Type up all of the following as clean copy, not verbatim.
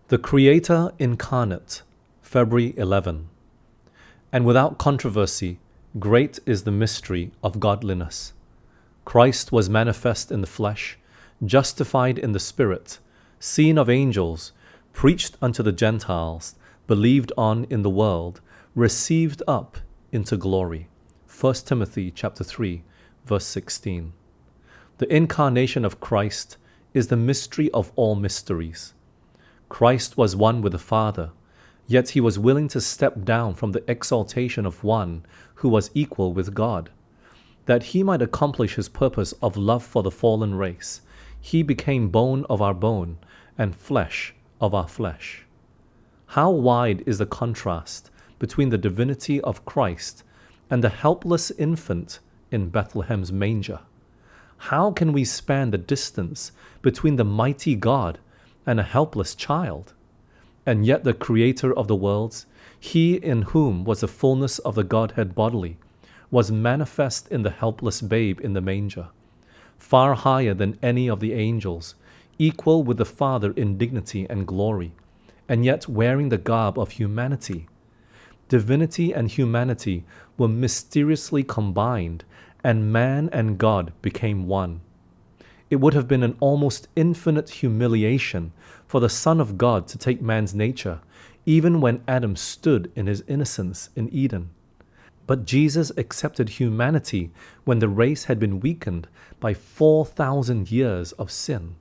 The Creator Incarnate, February 11. And without controversy, great is the mystery of godliness. Christ was manifest in the flesh, justified in the Spirit, seen of angels, preached unto the Gentiles, believed on in the world, received up into glory. 1 Timothy chapter 3, verse 16. The incarnation of Christ is the mystery of all mysteries. Christ was one with the Father, yet he was willing to step down from the exaltation of one who was equal with God. That he might accomplish his purpose of love for the fallen race, he became bone of our bone and flesh of our flesh. How wide is the contrast between the divinity of Christ and the helpless infant in Bethlehem's manger? How can we span the distance between the mighty God and a helpless child? And yet the Creator of the worlds, he in whom was the fullness of the Godhead bodily, was manifest in the helpless babe in the manger, far higher than any of the angels, equal with the Father in dignity and glory, and yet wearing the garb of humanity. Divinity and humanity were mysteriously combined, and man and God became one. It would have been an almost infinite humiliation for the Son of God to take man's nature, even when Adam stood in his innocence in Eden. But Jesus accepted humanity when the race had been weakened by 4,000 years of sin.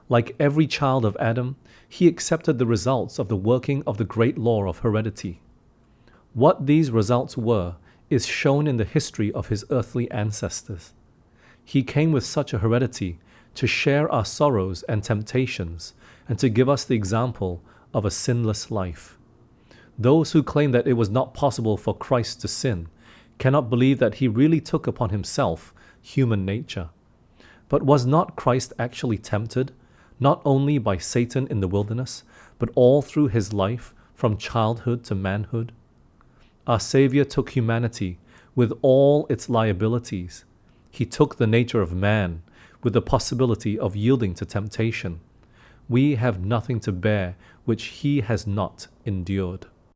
Like every child of Adam, he accepted the results of the working of the great law of heredity. What these results were is shown in the history of his earthly ancestors. He came with such a heredity to share our sorrows and temptations and to give us the example of a sinless life. Those who claim that it was not possible for Christ to sin cannot believe that he really took upon himself human nature. But was not Christ actually tempted, not only by Satan in the wilderness, but all through his life from childhood to manhood? Our Savior took humanity with all its liabilities. He took the nature of man with the possibility of yielding to temptation. We have nothing to bear which he has not endured.